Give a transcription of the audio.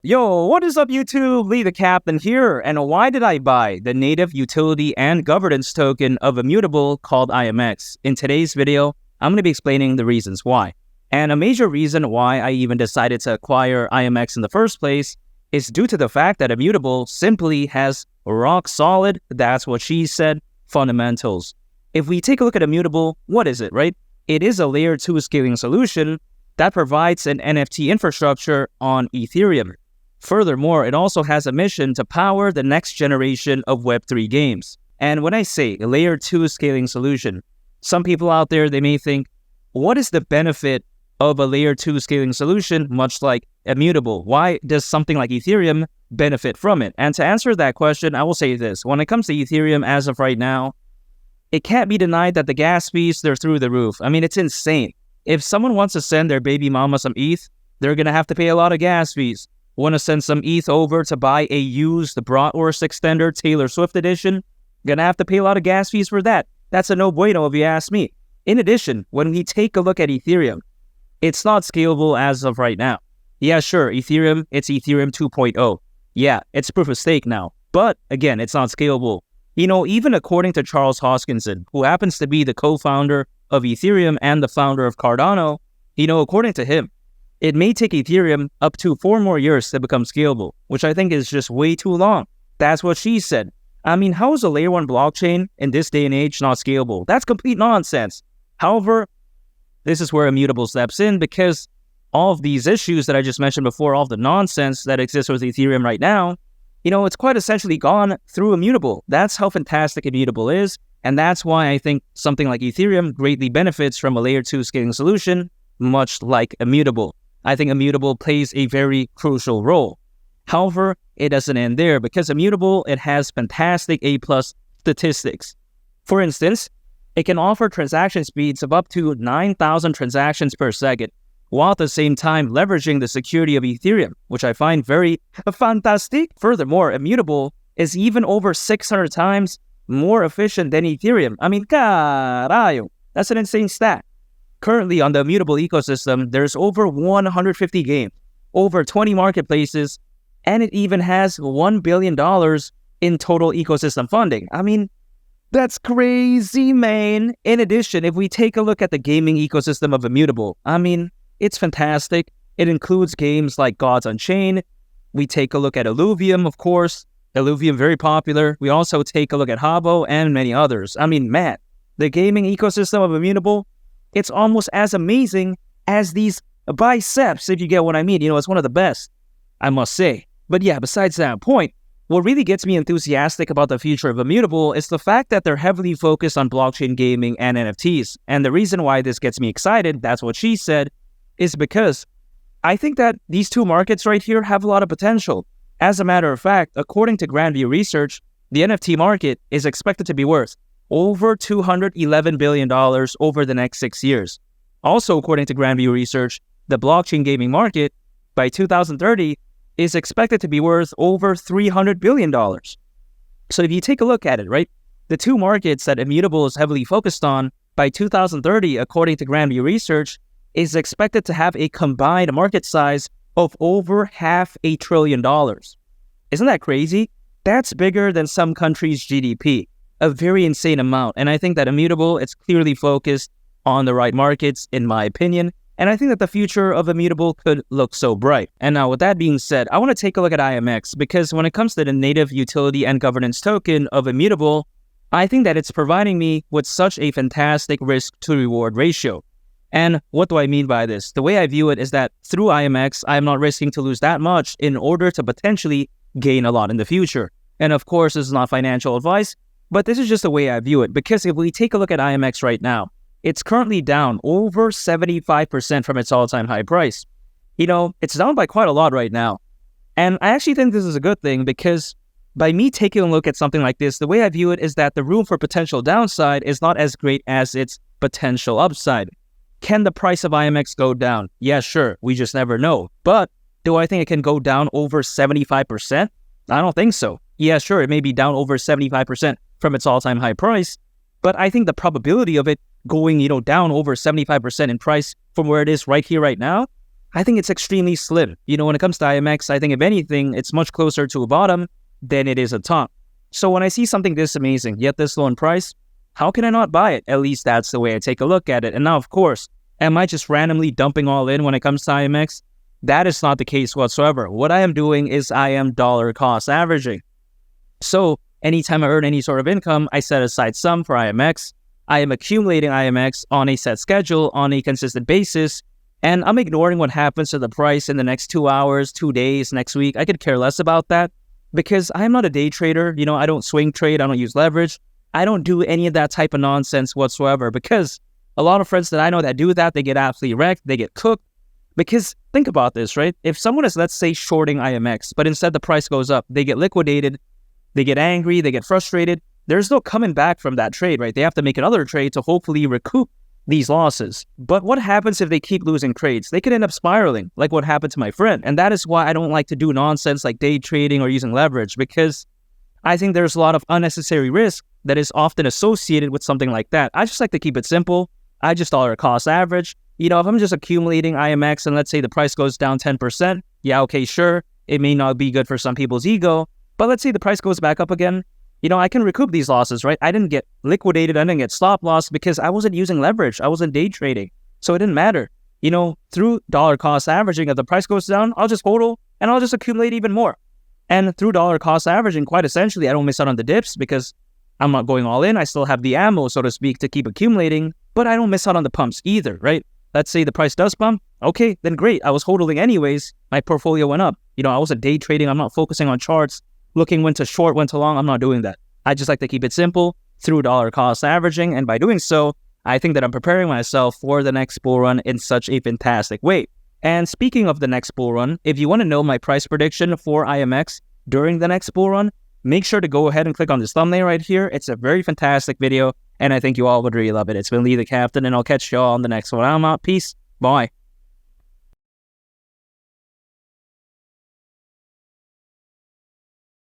Yo, what is up YouTube? Lee the Captain here, and why did I buy the native utility and governance token of Immutable called IMX? In today's video, I'm going to be explaining the reasons why. And a major reason why I even decided to acquire IMX in the first place is due to the fact that Immutable simply has rock solid, that's what she said, fundamentals. If we take a look at Immutable, what is it, right? It is a layer 2 scaling solution that provides an NFT infrastructure on Ethereum. Furthermore, it also has a mission to power the next generation of Web3 games. And when I say a layer 2 scaling solution, some people out there, they may think, what is the benefit of a layer 2 scaling solution, much like Immutable? Why does something like Ethereum benefit from it? And to answer that question, I will say this. When it comes to Ethereum as of right now, it can't be denied that the gas fees, they're through the roof. I mean, it's insane. If someone wants to send their baby mama some ETH, they're going to have to pay a lot of gas fees. Want to send some ETH over to buy a used Bratwurst Extender Taylor Swift edition? Gonna have to pay a lot of gas fees for that. That's a no bueno if you ask me. In addition, when we take a look at Ethereum, it's not scalable as of right now. Yeah, sure, Ethereum, it's Ethereum 2.0. Yeah, it's proof of stake now. But again, it's not scalable. You know, even according to Charles Hoskinson, who happens to be the co-founder of Ethereum and the founder of Cardano, according to him, it may take Ethereum up to 4 more years to become scalable, which I think is just way too long. That's what she said. I mean, how is a layer 1 blockchain in this day and age not scalable? That's complete nonsense. However, this is where Immutable steps in because all of these issues that I just mentioned before, all of the nonsense that exists with Ethereum right now, it's quite essentially gone through Immutable. That's how fantastic Immutable is, and that's why I think something like Ethereum greatly benefits from a layer 2 scaling solution, much like Immutable. I think Immutable plays a very crucial role. However, it doesn't end there because Immutable, it has fantastic A+ statistics. For instance, it can offer transaction speeds of up to 9,000 transactions per second, while at the same time leveraging the security of Ethereum, which I find very fantastic. Furthermore, Immutable is even over 600 times more efficient than Ethereum. I mean, carajo, that's an insane stat. Currently, on the Immutable ecosystem, there's over 150 games, over 20 marketplaces, and it even has $1 billion in total ecosystem funding. I mean, that's crazy, man. In addition, if we take a look at the gaming ecosystem of Immutable, I mean, it's fantastic. It includes games like Gods Unchained. We take a look at Illuvium, of course. Illuvium, very popular. We also take a look at Habbo and many others. I mean, man, the gaming ecosystem of Immutable, it's almost as amazing as these biceps, if you get what I mean. It's one of the best, I must say. But yeah, besides that point, what really gets me enthusiastic about the future of Immutable is the fact that they're heavily focused on blockchain gaming and NFTs. And the reason why this gets me excited, that's what she said, is because I think that these two markets right here have a lot of potential. As a matter of fact, according to Grandview Research, the NFT market is expected to be worth over $211 billion over the next 6 years. Also, according to Grandview Research, the blockchain gaming market by 2030 is expected to be worth over $300 billion. So if you take a look at it, right, the two markets that Immutable is heavily focused on by 2030, according to Grandview Research, is expected to have a combined market size of over $500 billion. Isn't that crazy? That's bigger than some countries' GDP. A very insane amount. And I think that Immutable, it's clearly focused on the right markets, in my opinion. And I think that the future of Immutable could look so bright. And now with that being said, I want to take a look at IMX because when it comes to the native utility and governance token of Immutable, I think that it's providing me with such a fantastic risk to reward ratio. And what do I mean by this? The way I view it is that through IMX, I'm not risking to lose that much in order to potentially gain a lot in the future. And of course, this is not financial advice, but this is just the way I view it, because if we take a look at IMX right now, it's currently down over 75% from its all-time high price. It's down by quite a lot right now. And I actually think this is a good thing because by me taking a look at something like this, the way I view it is that the room for potential downside is not as great as its potential upside. Can the price of IMX go down? Yeah, sure. We just never know. But do I think it can go down over 75%? I don't think so. Yeah, sure. It may be down over 75% from its all-time high price, but I think the probability of it going, down over 75% in price from where it is right here, right now, I think it's extremely slim. When it comes to IMX, I think if anything, it's much closer to a bottom than it is a top. So when I see something this amazing, yet this low in price, how can I not buy it? At least that's the way I take a look at it. And now, of course, am I just randomly dumping all in when it comes to IMX? That is not the case whatsoever. What I am doing is I am dollar cost averaging. So anytime I earn any sort of income, I set aside some for IMX. I am accumulating IMX on a set schedule on a consistent basis, and I'm ignoring what happens to the price in the next 2 hours, 2 days, next week. I could care less about that because I'm not a day trader. I don't swing trade. I don't use leverage. I don't do any of that type of nonsense whatsoever because a lot of friends that I know that do that, they get absolutely wrecked. They get cooked. Because think about this, right? If someone is, let's say, shorting IMX, but instead the price goes up, they get liquidated, they get angry, they get frustrated. There's no coming back from that trade, right? They have to make another trade to hopefully recoup these losses. But what happens if they keep losing trades? They could end up spiraling, like what happened to my friend. And that is why I don't like to do nonsense like day trading or using leverage, because I think there's a lot of unnecessary risk that is often associated with something like that. I just like to keep it simple. I just dollar cost average. If I'm just accumulating IMX and let's say the price goes down 10%, yeah, okay, sure. It may not be good for some people's ego, but let's say the price goes back up again. I can recoup these losses, right? I didn't get liquidated. I didn't get stop loss because I wasn't using leverage. I wasn't day trading. So it didn't matter. Through dollar cost averaging, if the price goes down, I'll just hodl and I'll just accumulate even more. And through dollar cost averaging, quite essentially, I don't miss out on the dips because I'm not going all in. I still have the ammo, so to speak, to keep accumulating, but I don't miss out on the pumps either, right? Let's say the price does pump. Okay, then great. I was hodling anyways. My portfolio went up. I wasn't day trading. I'm not focusing on charts, looking when to short, when to long. I'm not doing that. I just like to keep it simple through dollar cost averaging. And by doing so, I think that I'm preparing myself for the next bull run in such a fantastic way. And speaking of the next bull run, if you want to know my price prediction for IMX during the next bull run, make sure to go ahead and click on this thumbnail right here. It's a very fantastic video, and I think you all would really love it. It's been Lee the Captain, and I'll catch you all on the next one. I'm out. Peace. Bye.